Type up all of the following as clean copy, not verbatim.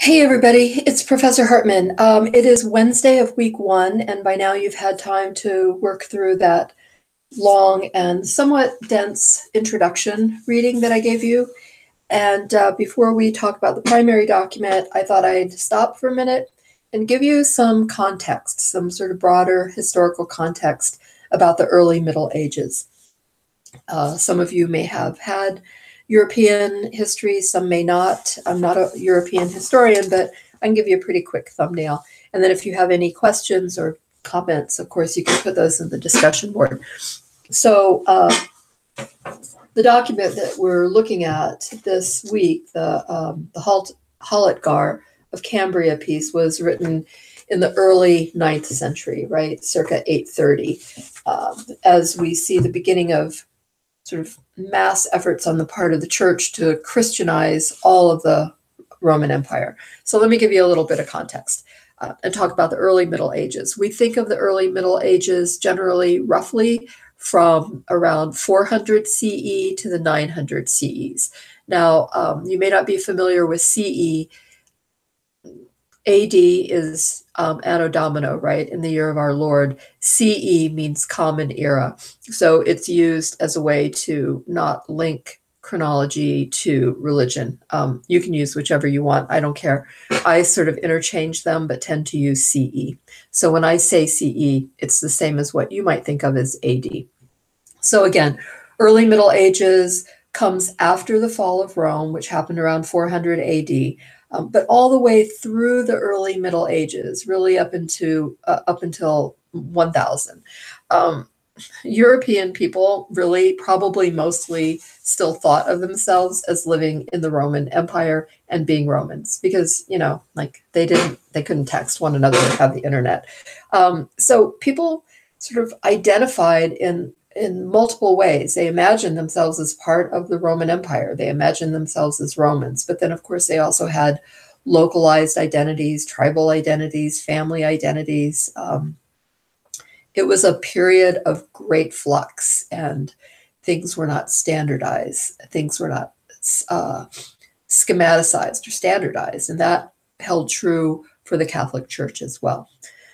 Hey everybody, it's Professor Hartman. It is Wednesday of week one, and by now you've had time to work through that long and somewhat dense introduction reading that I gave you. And before we talk about the primary document, I thought I'd stop for a minute and give you some context, some sort of broader historical context about the early Middle Ages. Some of you may have had European history, some may not. I'm not a European historian, but I can give you a pretty quick thumbnail. And then if you have any questions or comments, of course, you can put those in the discussion board. So the document that we're looking at this week, the Holletgar of Cambria piece, was written in the early 9th century, right, circa 830, as we see the beginning of sort of mass efforts on the part of the church to Christianize all of the Roman Empire. So let me give you a little bit of context and talk about the early Middle Ages. We think of the early Middle Ages generally roughly from around 400 CE to the 900 CEs. Now, you may not be familiar with CE. AD is Anno Domino, right, in the year of our Lord. CE means common era. So it's used as a way to not link chronology to religion. You can use whichever you want. I don't care. I sort of interchange them, but tend to use CE. So when I say CE, it's the same as what you might think of as AD. So again, early Middle Ages comes after the fall of Rome, which happened around 400 AD. But all the way through the early Middle Ages, really up until 1000. European people really probably mostly still thought of themselves as living in the Roman Empire and being Romans because, you know, like they couldn't text one another or have the internet. So people sort of identified in multiple ways. They imagined themselves as part of the Roman Empire. They imagined themselves as Romans. But then, of course, they also had localized identities, tribal identities, family identities. It was a period of great flux, and things were not standardized. Things were not schematized or standardized. And that held true for the Catholic Church as well.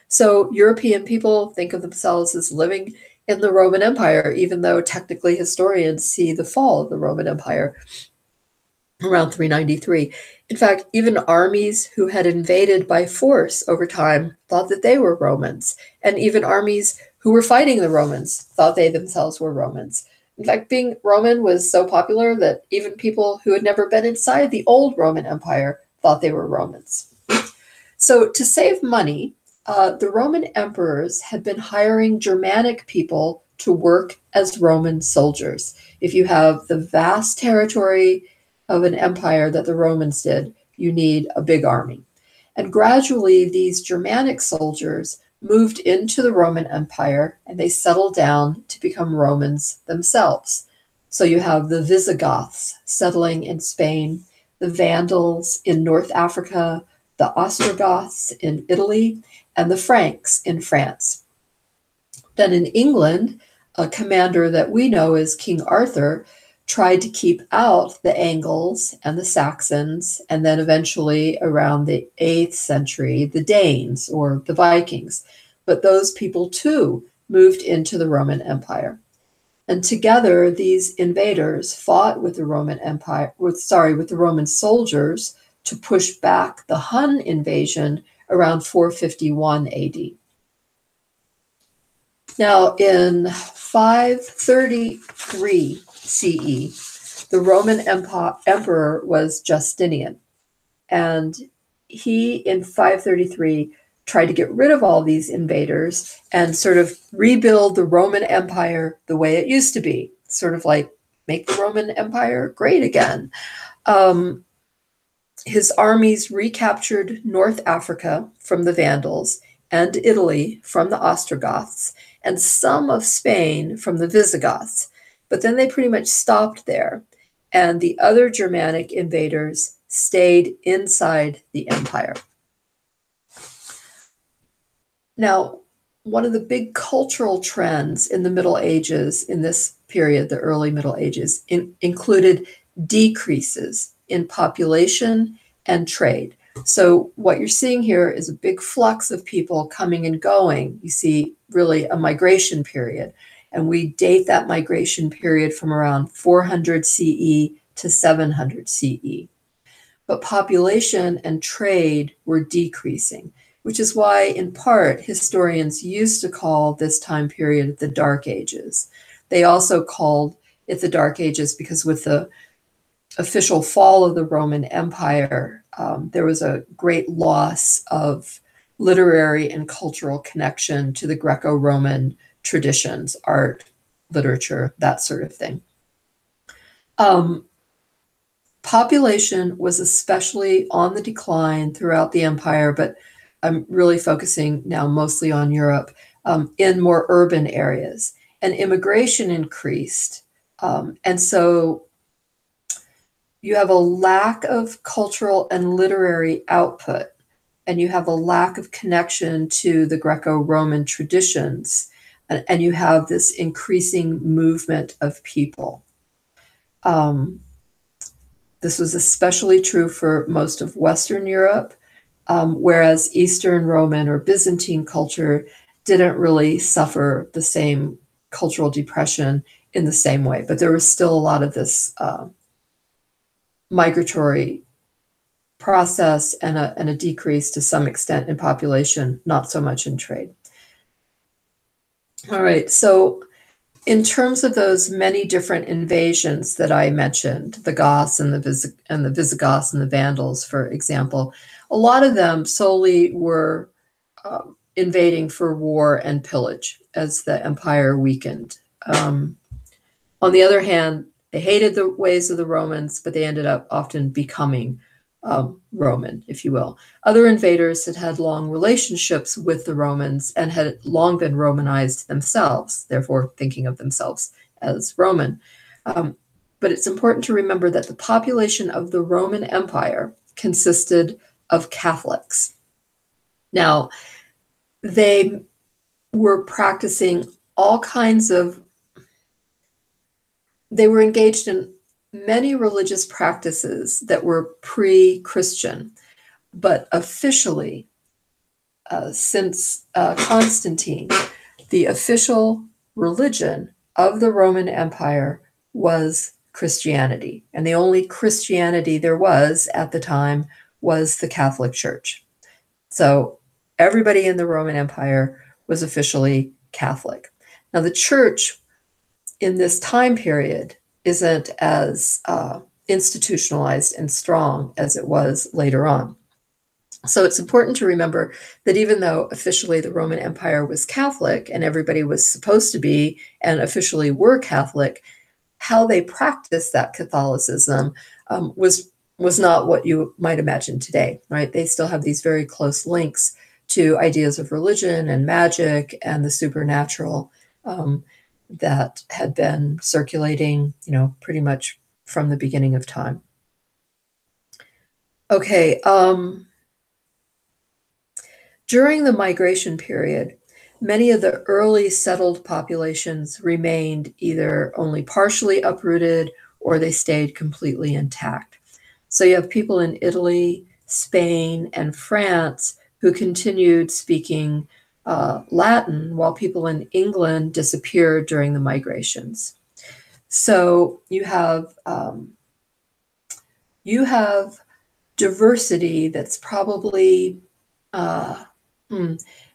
So European people think of themselves as living in the Roman Empire, even though technically historians see the fall of the Roman Empire around 393. In fact, even armies who had invaded by force over time thought that they were Romans, and even armies who were fighting the Romans thought they themselves were Romans. In fact, being Roman was so popular that even people who had never been inside the old Roman Empire thought they were Romans. So to save money, the Roman emperors had been hiring Germanic people to work as Roman soldiers. If you have the vast territory of an empire that the Romans did, you need a big army. And gradually, these Germanic soldiers moved into the Roman Empire and they settled down to become Romans themselves. So you have the Visigoths settling in Spain, the Vandals in North Africa, the Ostrogoths in Italy, and the Franks in France. Then in England, a commander that we know as King Arthur tried to keep out the Angles and the Saxons, and then eventually around the 8th century, the Danes or the Vikings. But those people too moved into the Roman Empire. And together, these invaders fought with the Roman Empire, with the Roman soldiers to push back the Hun invasion around 451 AD. Now, in 533 CE, the Roman emperor was Justinian, and he, in 533, tried to get rid of all these invaders and sort of rebuild the Roman Empire the way it used to be, sort of like make the Roman Empire great again. His armies recaptured North Africa from the Vandals and Italy from the Ostrogoths and some of Spain from the Visigoths. But then they pretty much stopped there. And the other Germanic invaders stayed inside the empire. Now, one of the big cultural trends in the Middle Ages, in this period, the early Middle Ages, included decreases in population and trade. So what you're seeing here is a big flux of people coming and going. You see really a migration period. And we date that migration period from around 400 CE to 700 CE. But population and trade were decreasing, which is why, in part, historians used to call this time period the Dark Ages. They also called it the Dark Ages because with the official fall of the Roman Empire, there was a great loss of literary and cultural connection to the Greco-Roman traditions, art, literature, that sort of thing. Population was especially on the decline throughout the empire, but I'm really focusing now mostly on Europe, in more urban areas. And immigration increased. And so you have a lack of cultural and literary output, and you have a lack of connection to the Greco-Roman traditions, and you have this increasing movement of people. This was especially true for most of Western Europe, whereas Eastern Roman or Byzantine culture didn't really suffer the same cultural depression in the same way. But there was still a lot of this migratory process and a decrease to some extent in population, not so much in trade. All right, so in terms of those many different invasions that I mentioned, the Goths and the Visigoths and the Vandals, for example, a lot of them solely were invading for war and pillage as the empire weakened. On the other hand, they hated the ways of the Romans, but they ended up often becoming Roman, if you will. Other invaders had had long relationships with the Romans and had long been Romanized themselves, therefore thinking of themselves as Roman. But it's important to remember that the population of the Roman Empire consisted of Catholics. Now, they were practicing all kinds of, they were engaged in many religious practices that were pre-Christian, but officially, since Constantine, the official religion of the Roman Empire was Christianity. And the only Christianity there was at the time was the Catholic Church. So everybody in the Roman Empire was officially Catholic. Now, the church in this time period isn't as institutionalized and strong as it was later on. So it's important to remember that even though officially the Roman Empire was Catholic and everybody was supposed to be and officially were Catholic, how they practiced that Catholicism was not what you might imagine today, right? They still have these very close links to ideas of religion and magic and the supernatural that had been circulating, pretty much from the beginning of time. Okay, during the migration period, many of the early settled populations remained either only partially uprooted or they stayed completely intact. So you have people in Italy, Spain, and France who continued speaking Latin, while people in England disappeared during the migrations. So you have diversity that's probably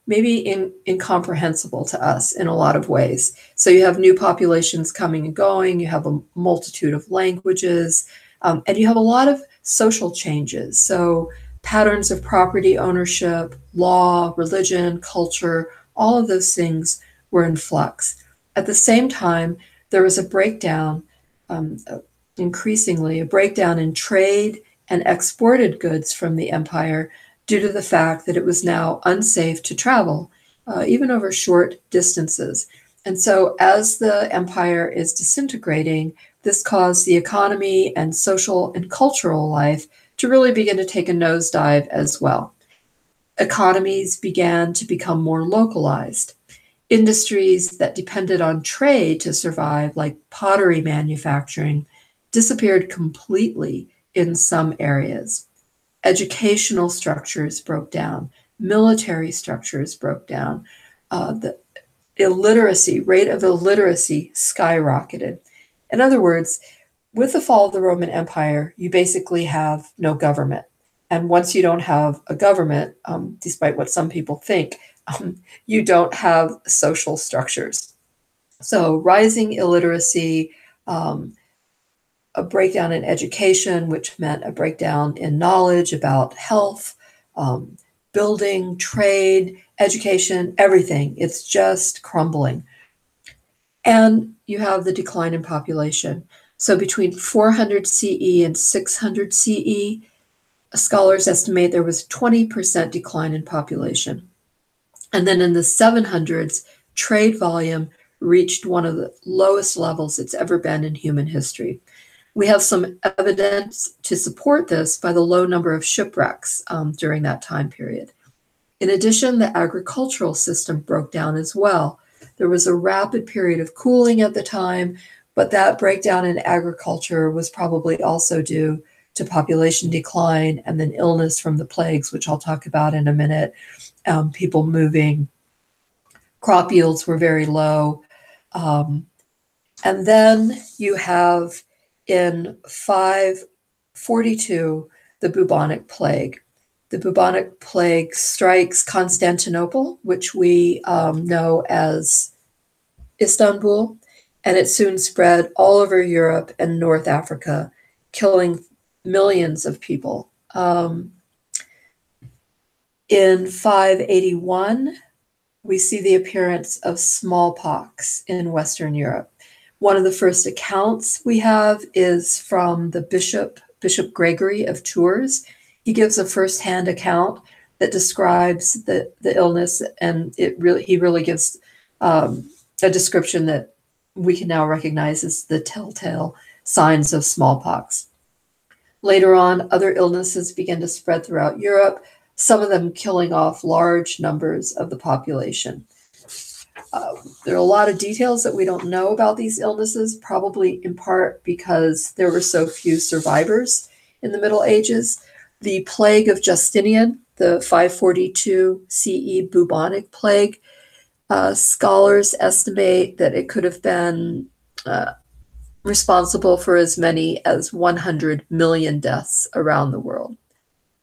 maybe incomprehensible to us in a lot of ways. So you have new populations coming and going, you have a multitude of languages, and you have a lot of social changes. So patterns of property ownership, law, religion, culture, all of those things were in flux. At the same time, there was a breakdown, increasingly a breakdown in trade and exported goods from the empire due to the fact that it was now unsafe to travel, even over short distances. And so as the empire is disintegrating, this caused the economy and social and cultural life to really begin to take a nosedive as well. Economies began to become more localized. Industries that depended on trade to survive, like pottery manufacturing, disappeared completely in some areas. educational structures broke down, military structures broke down, the rate of illiteracy skyrocketed. In other words, with the fall of the Roman Empire, you basically have no government. And once you don't have a government, despite what some people think, you don't have social structures. So rising illiteracy, a breakdown in education, which meant a breakdown in knowledge about health, building, trade, education, everything. It's just crumbling. And you have the decline in population. So between 400 CE and 600 CE, scholars estimate there was 20% decline in population. And then in the 700s, trade volume reached one of the lowest levels it's ever been in human history. We have some evidence to support this by the low number of shipwrecks during that time period. In addition, the agricultural system broke down as well. There was a rapid period of cooling at the time, but that breakdown in agriculture was probably also due to population decline and then illness from the plagues, which I'll talk about in a minute. People moving, crop yields were very low. And then you have in 542, the bubonic plague. The bubonic plague strikes Constantinople, which we know as Istanbul, and it soon spread all over Europe and North Africa, killing millions of people. In 581, we see the appearance of smallpox in Western Europe. One of the first accounts we have is from the Bishop Gregory of Tours. He gives a firsthand account that describes the illness, and he really gives a description that we can now recognize as the telltale signs of smallpox. Later on, other illnesses began to spread throughout Europe, some of them killing off large numbers of the population. There are a lot of details that we don't know about these illnesses, probably in part because there were so few survivors in the Middle Ages. The plague of Justinian, the 542 CE bubonic plague, scholars estimate that it could have been responsible for as many as 100 million deaths around the world.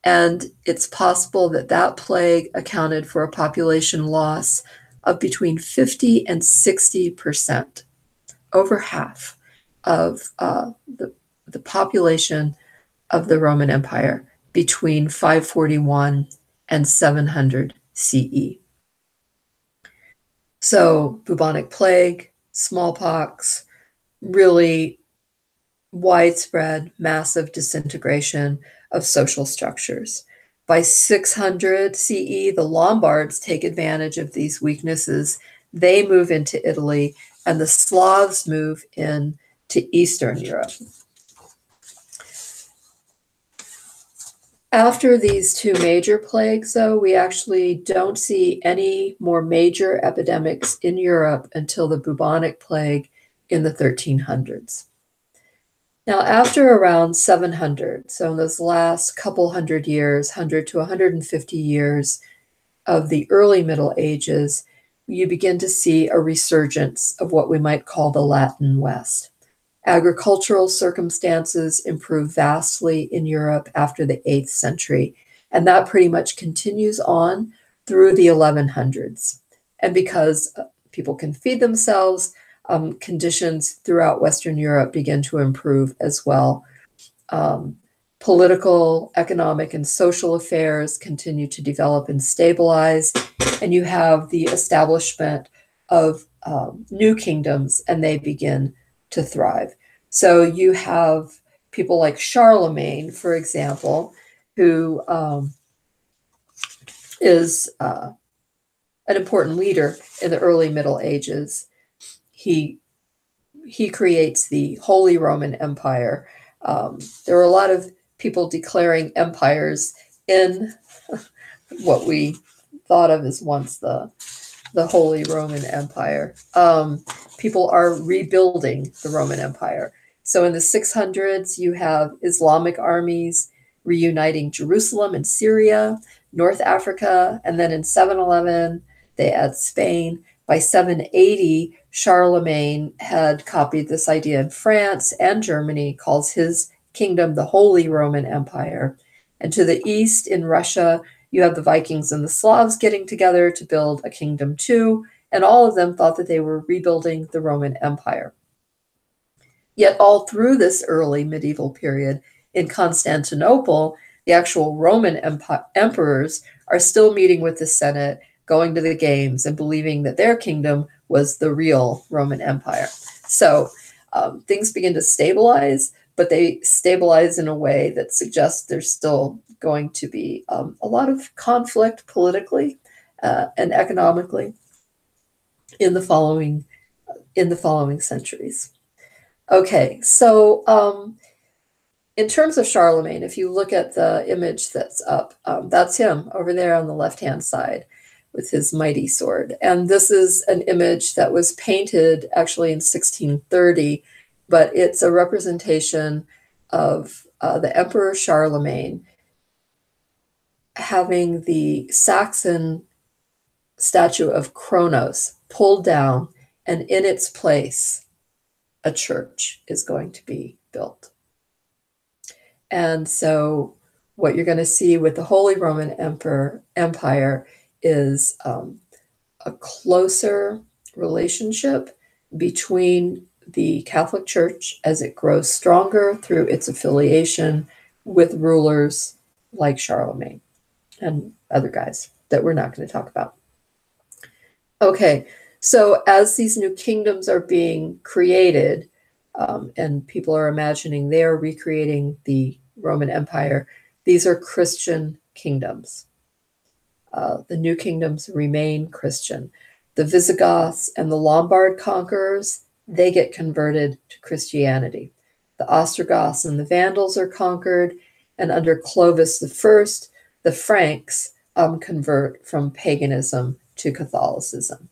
And it's possible that that plague accounted for a population loss of between 50 and 60%, over half of the population of the Roman Empire between 541 and 700 CE. So bubonic plague, smallpox, really widespread, massive disintegration of social structures. By 600 CE, the Lombards take advantage of these weaknesses. They move into Italy, and the Slavs move into Eastern Europe. After these two major plagues, though, we actually don't see any more major epidemics in Europe until the bubonic plague in the 1300s. Now, after around 700, so in those last couple hundred years, 100 to 150 years of the early Middle Ages, you begin to see a resurgence of what we might call the Latin West. Agricultural circumstances improve vastly in Europe after the 8th century, and that pretty much continues on through the 1100s. And because people can feed themselves, conditions throughout Western Europe begin to improve as well. Political, economic, and social affairs continue to develop and stabilize, and you have the establishment of new kingdoms, and they begin to thrive. So you have people like Charlemagne, for example, who is an important leader in the early Middle Ages. He creates the Holy Roman Empire. There were a lot of people declaring empires in what we thought of as once the Holy Roman Empire. People are rebuilding the Roman Empire. So in the 600s, you have Islamic armies reuniting Jerusalem and Syria, North Africa, and then in 711, they add Spain. By 780, Charlemagne had copied this idea in France and Germany, calls his kingdom the Holy Roman Empire. And to the east, in Russia, you have the Vikings and the Slavs getting together to build a kingdom too, and all of them thought that they were rebuilding the Roman Empire. Yet all through this early medieval period in Constantinople, the actual Roman emperors are still meeting with the Senate, going to the games, and believing that their kingdom was the real Roman Empire. So things begin to stabilize, but they stabilize in a way that suggests there's still going to be a lot of conflict politically and economically in the following centuries. Okay, so in terms of Charlemagne, if you look at the image that's up, that's him over there on the left-hand side with his mighty sword. And this is an image that was painted actually in 1630, but it's a representation of the Emperor Charlemagne having the Saxon statue of Kronos pulled down, and in its place, a church is going to be built. And so what you're going to see with the Holy Roman Empire is a closer relationship between the Catholic Church as it grows stronger through its affiliation with rulers like Charlemagne and other guys that we're not going to talk about. Okay, so as these new kingdoms are being created, and people are imagining they're recreating the Roman Empire, these are Christian kingdoms. The new kingdoms remain Christian. The Visigoths and the Lombard conquerors, they get converted to Christianity. The Ostrogoths and the Vandals are conquered, and under Clovis I, the Franks convert from paganism to Catholicism.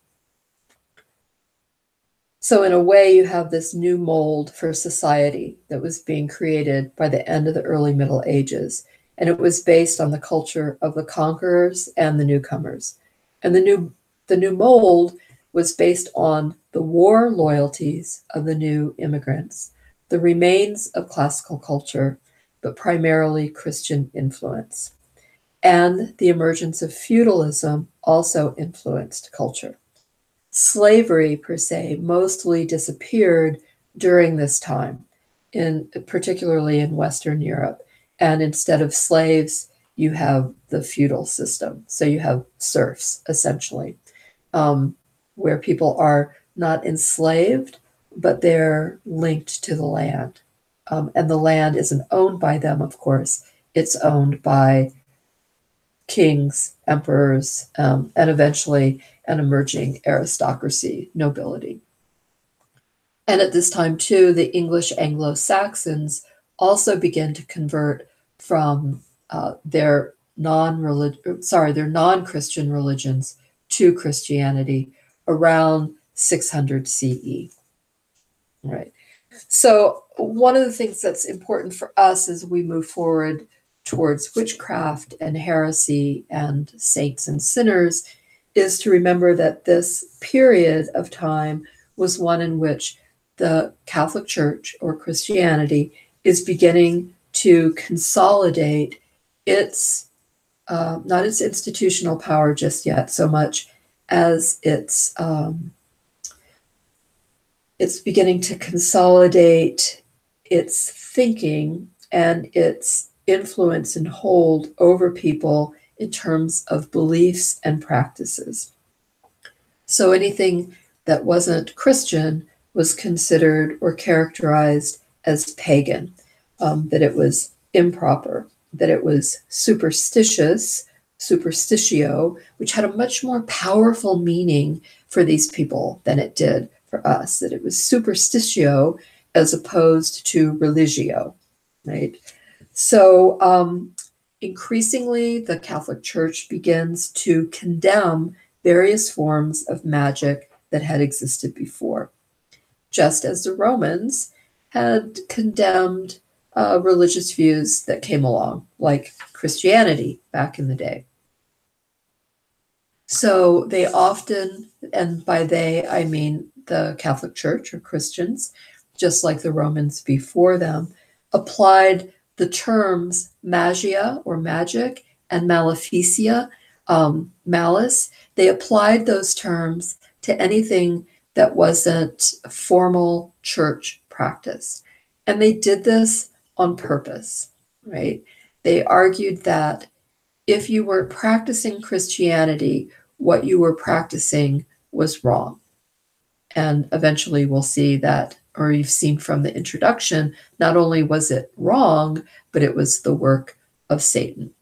So in a way, you have this new mold for society that was being created by the end of the early Middle Ages. And it was based on the culture of the conquerors and the newcomers. And the new mold was based on the war loyalties of the new immigrants, the remains of classical culture, but primarily Christian influence. And the emergence of feudalism also influenced culture. Slavery, per se, mostly disappeared during this time, particularly in Western Europe. And instead of slaves, you have the feudal system. So you have serfs, essentially, where people are not enslaved, but they're linked to the land. And the land isn't owned by them, of course. It's owned by kings, emperors, and eventually an emerging aristocracy, nobility. And at this time, too, the English Anglo-Saxons also begin to convert from their non-Christian religions to Christianity around 600 CE. Right. So one of the things that's important for us as we move forward towards witchcraft and heresy and saints and sinners is to remember that this period of time was one in which the Catholic Church or Christianity is beginning to consolidate its, not its institutional power just yet so much as it's beginning to consolidate its thinking and its influence and hold over people in terms of beliefs and practices. So anything that wasn't Christian was considered or characterized as pagan, that it was improper, that it was superstitious, superstitio, which had a much more powerful meaning for these people than it did for us, that it was superstitio as opposed to religio, right? So increasingly, the Catholic Church begins to condemn various forms of magic that had existed before, just as the Romans had condemned religious views that came along, like Christianity back in the day. So they often, and by they I mean the Catholic Church or Christians, just like the Romans before them, applied the terms magia or magic and maleficia, malice. They applied those terms to anything that wasn't formal church practice. And they did this on purpose, right? They argued that if you were practicing Christianity, what you were practicing was wrong. And eventually we'll see that, or you've seen from the introduction, not only was it wrong, but it was the work of Satan.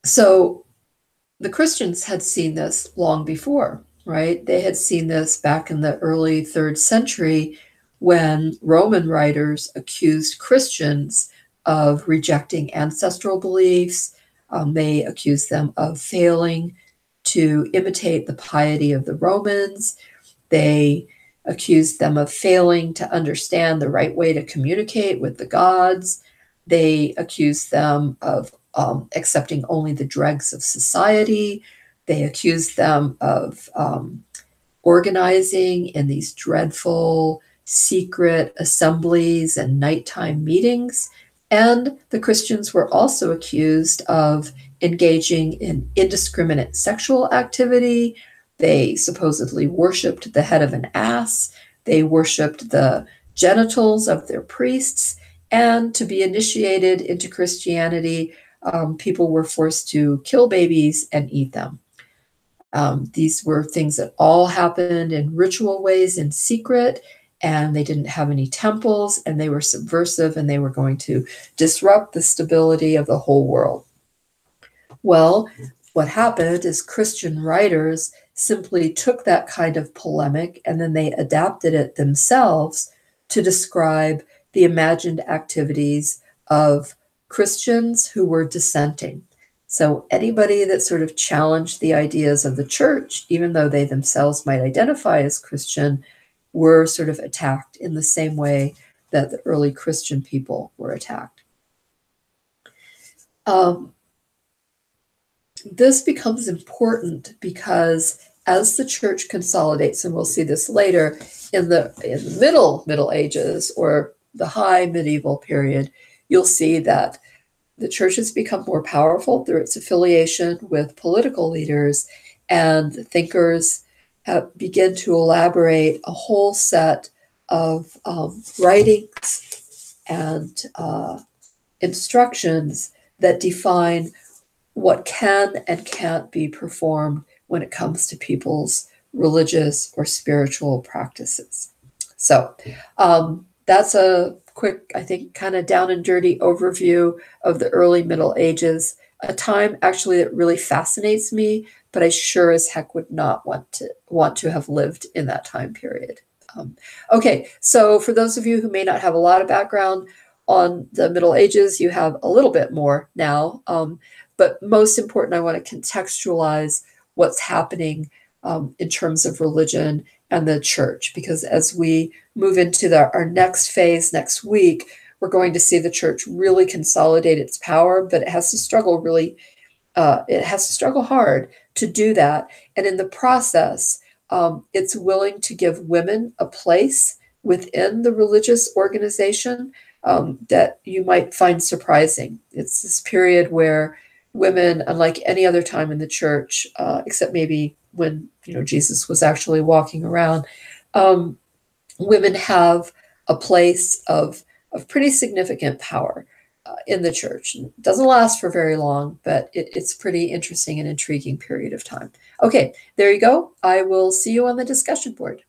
So the Christians had seen this long before, right? They had seen this back in the early 3rd century when Roman writers accused Christians of rejecting ancestral beliefs. They accused them of failing to imitate the piety of the Romans. They accused them of failing to understand the right way to communicate with the gods. They accused them of accepting only the dregs of society. They accused them of organizing in these dreadful secret assemblies and nighttime meetings. And the Christians were also accused of engaging in indiscriminate sexual activity. They supposedly worshipped the head of an ass. They worshipped the genitals of their priests. And to be initiated into Christianity, people were forced to kill babies and eat them. These were things that all happened in ritual ways in secret, and they didn't have any temples, and they were subversive, and they were going to disrupt the stability of the whole world. Well, what happened is Christian writers simply took that kind of polemic and then they adapted it themselves to describe the imagined activities of Christians who were dissenting. So anybody that sort of challenged the ideas of the church, even though they themselves might identify as Christian, were sort of attacked in the same way that the early Christian people were attacked. This becomes important because as the church consolidates, and we'll see this later, in the Middle Ages or the high medieval period, you'll see that the church has become more powerful through its affiliation with political leaders, and thinkers begin to elaborate a whole set of writings and instructions that define what can and can't be performed when it comes to people's religious or spiritual practices. So that's a quick, I think, kind of down and dirty overview of the early Middle Ages, a time actually that really fascinates me, but I sure as heck would not want to have lived in that time period. Okay, so for those of you who may not have a lot of background on the Middle Ages, you have a little bit more now. But most important, I want to contextualize what's happening in terms of religion and the church, because as we move into our next phase next week, we're going to see the church really consolidate its power, but it has to struggle hard to do that. And in the process, it's willing to give women a place within the religious organization that you might find surprising. It's this period where women, unlike any other time in the church, except maybe when Jesus was actually walking around, women have a place of pretty significant power in the church. It doesn't last for very long, but it's a pretty interesting and intriguing period of time. Okay, there you go. I will see you on the discussion board.